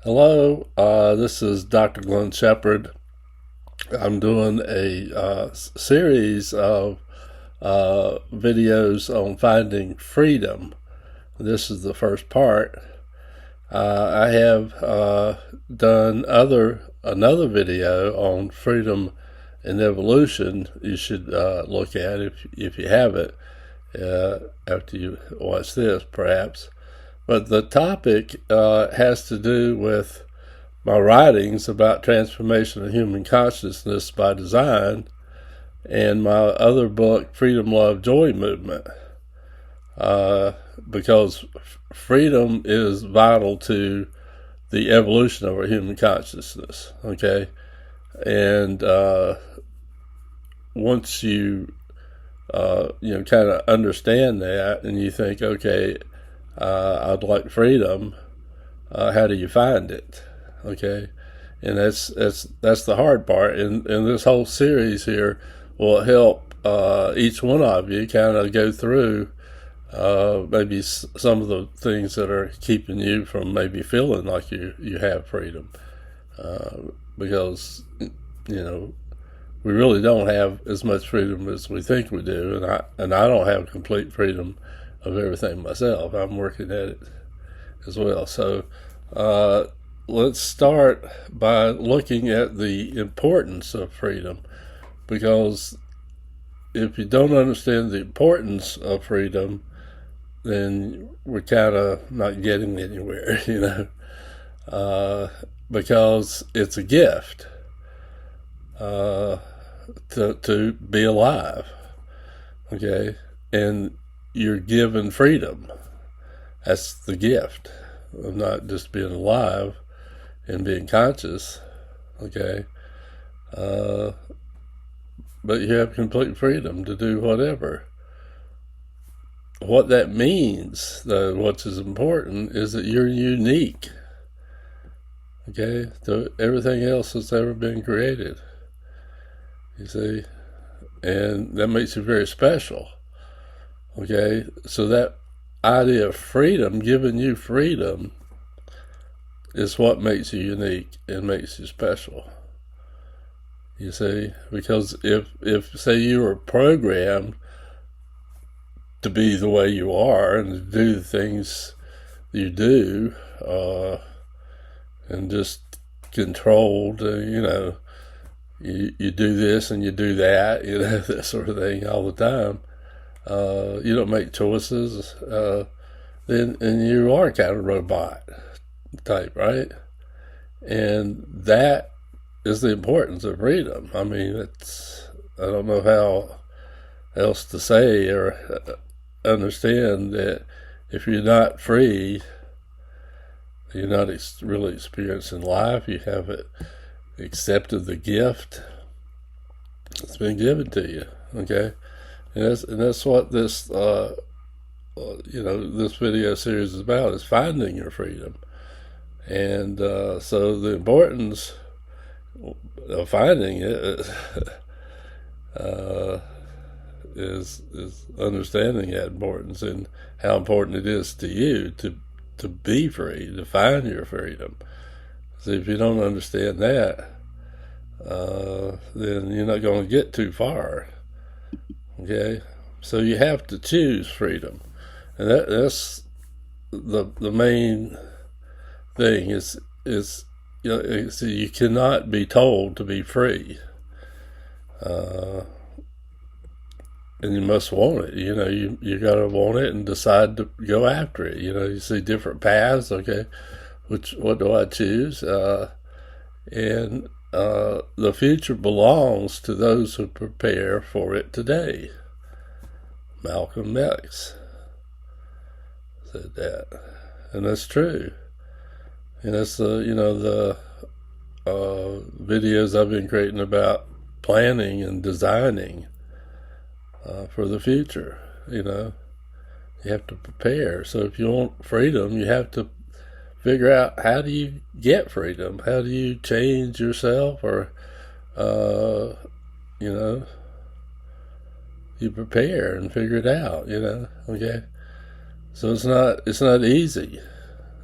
Hello, this is Dr. Glenn Shepard. I'm doing a series of videos on finding freedom. This is the first part. I have done another video on freedom and evolution. You should look at if you have it after you watch this, perhaps. But the topic has to do with my writings about transformation of human consciousness by design and my other book, Freedom, Love, Joy Movement, because freedom is vital to the evolution of our human consciousness. Okay, and once you kind of understand that, and you think, okay, I'd like freedom. How do you find it? Okay, and that's the hard part. And this whole series here will help each one of you kind of go through maybe some of the things that are keeping you from maybe feeling like you have freedom, because we really don't have as much freedom as we think we do, and I don't have complete freedom of everything myself. I'm working at it as well. So let's start by looking at the importance of freedom, because if you don't understand the importance of freedom, then we're kind of not getting anywhere, because it's a gift to be alive, okay? And you're given freedom. That's the gift of not just being alive and being conscious, okay? But you have complete freedom to do whatever. What that means, though, what's as important, is that you're unique, okay, to everything else that's ever been created, you see? And that makes you very special, okay? So that idea of freedom, giving you freedom, is what makes you unique and makes you special, you see? Because if say you were programmed to be the way you are and to do the things you do, and just controlled, you do this and you do that, that sort of thing all the time. You don't make choices, then and you are kind of robot type, right? And that is the importance of freedom. I mean, I don't know how else to say or understand that if you're not free, you're not really experiencing life. You haven't accepted the gift that's been given to you, okay? And that's what this this video series is about, is finding your freedom. And so the importance of finding it is understanding that importance and how important it is to you to be free, to find your freedom. So if you don't understand that, then you're not going to get too far. Okay, so you have to choose freedom, and that's the main thing. Is so you cannot be told to be free, and you must want it. You got to want it and decide to go after it. You see different paths. Okay, what do I choose? And the future belongs to those who prepare for it today. Malcolm X said that, and that's true. And that's the videos I've been creating about planning and designing for the future. You have to prepare. So if you want freedom, you have to figure out, how do you get freedom? How do you change yourself? Or you prepare and figure it out, okay? So it's not easy.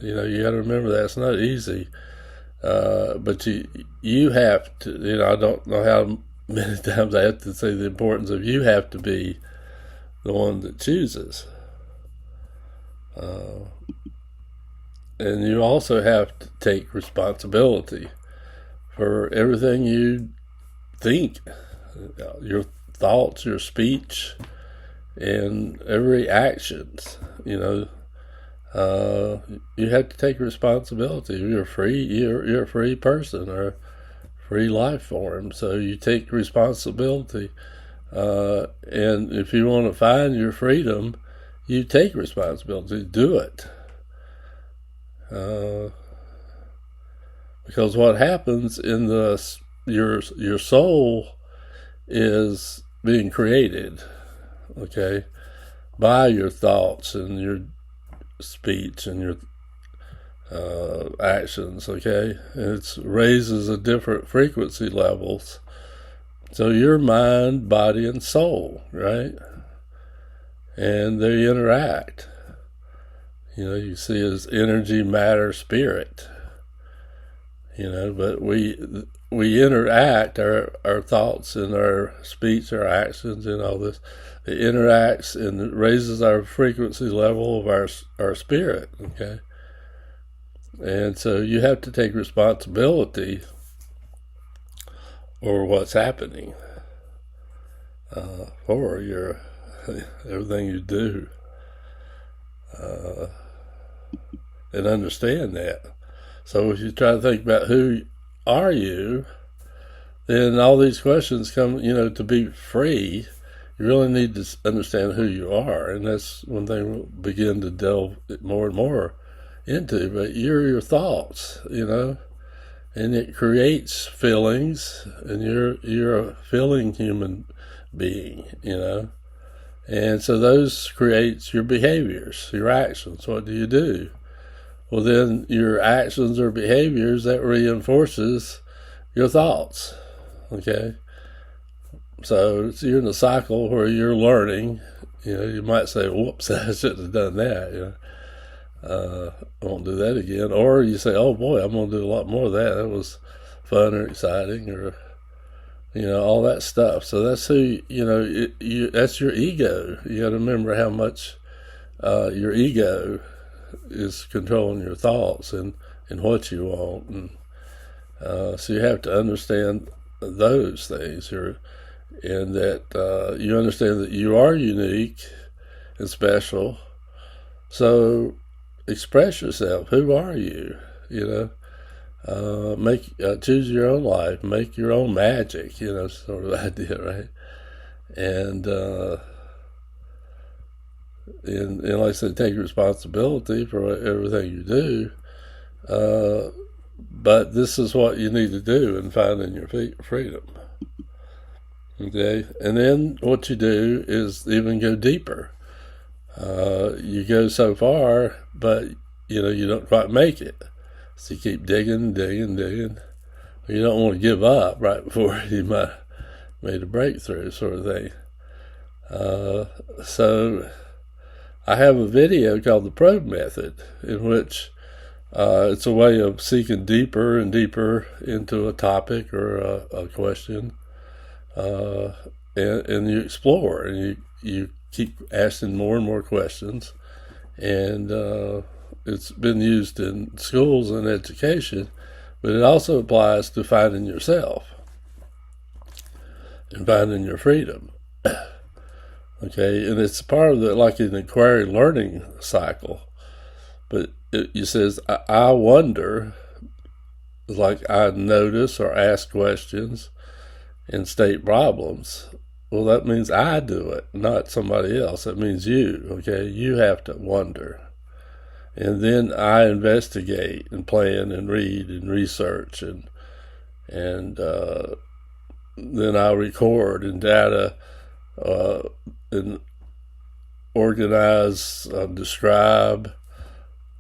You know, you got to remember that it's not easy. But you have to, you know, I don't know how many times I have to say the importance of you have to be the one that chooses. And you also have to take responsibility for everything you think, your thoughts, your speech, and every actions. You know, you have to take responsibility. You're free. You're a free person or free life form. So you take responsibility. And if you want to find your freedom, you take responsibility. Do it. Because what happens in your soul is being created, okay, by your thoughts and your speech and your actions, okay. It raises a different frequency levels. So your mind, body, and soul, right? And they interact. You know, you see as energy, matter, spirit. You know, but we interact, our thoughts and our speech, our actions, and all this. It interacts and it raises our frequency level of our spirit. Okay, and so you have to take responsibility for what's happening for your everything you do, and understand that. So if you try to think about who are you, then all these questions come, you know, to be free, you really need to understand who you are. And that's one thing we'll begin to delve more and more into. But you're your thoughts, you know, and it creates feelings, and you're a feeling human being, you know. And so those creates your behaviors, your actions. What do you do? Well, then your actions or behaviors, that reinforces your thoughts, okay? So you're in a cycle where you're learning. You know, you might say, whoops, I shouldn't have done that, you know. I won't do that again. Or you say, oh boy, I'm going to do a lot more of that. That was fun or exciting, or, you know, all that stuff. So that's who, you know, that's your ego. You got to remember how much your ego is controlling your thoughts and what you want. And so you have to understand those things, and that you understand that you are unique and special. So express yourself. Who are you? You know, choose your own life, make your own magic, you know, sort of idea, right? And like I said, take responsibility for everything you do. But this is what you need to do in finding your freedom. Okay? And then what you do is even go deeper. You go so far, but, you know, you don't quite make it. So you keep digging. You don't want to give up right before you might have made a breakthrough, sort of thing. So I have a video called the Probe Method, in which it's a way of seeking deeper and deeper into a topic or a question, and you explore, and you keep asking more and more questions, and it's been used in schools and education, but it also applies to finding yourself and finding your freedom. Okay, and it's part of like an inquiry learning cycle. But it says, I wonder, like I notice or ask questions and state problems. Well, that means I do it, not somebody else. That means you, okay? You have to wonder. And then I investigate and plan and read and research, and then I record and data, and organize, describe,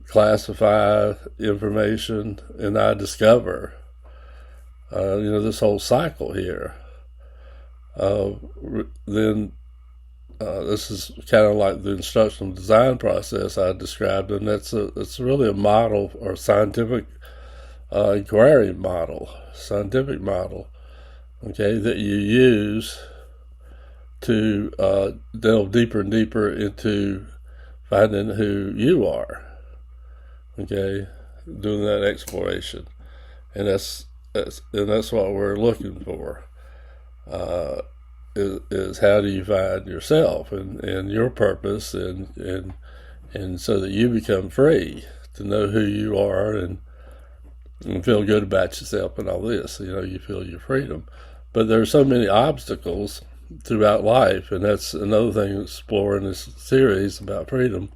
classify information, and I discover, you know, this whole cycle here. Then this is kind of like the instructional design process I described, and it's really a model or scientific inquiry model, scientific model, okay, that you use to delve deeper and deeper into finding who you are, okay, doing that exploration, and that's what we're looking for. Is how do you find yourself and your purpose and so that you become free to know who you are and feel good about yourself and all this. You feel your freedom. But there are so many obstacles throughout life, and that's another thing to explore in this series about freedom.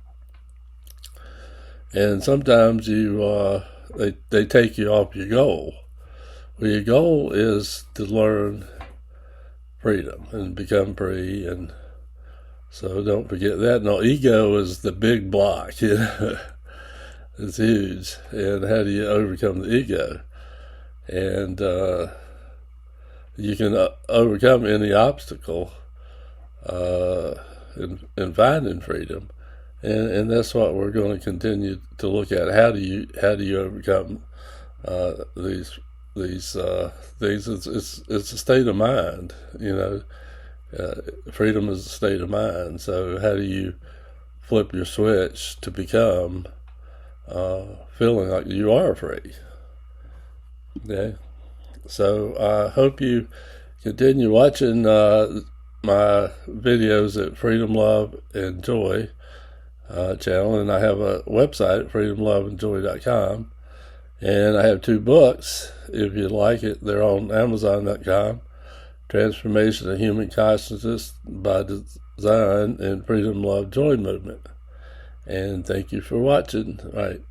And sometimes they take you off your goal. Well, your goal is to learn freedom and become free, and so don't forget that. No, ego is the big block. It's huge. And how do you overcome the ego? And you can overcome any obstacle in finding freedom, and that's what we're going to continue to look at. How do you overcome these things? It's a state of mind. Freedom is a state of mind. So how do you flip your switch to become feeling like you are free? Okay. So I hope you continue watching my videos at Freedom, Love, and Joy channel, and I have a website, freedomloveandjoy.com, and I have 2 books. If you like it, they're on Amazon.com: Transformation of Human Consciousness by Design and Freedom, Love, Joy Movement. And thank you for watching. All right.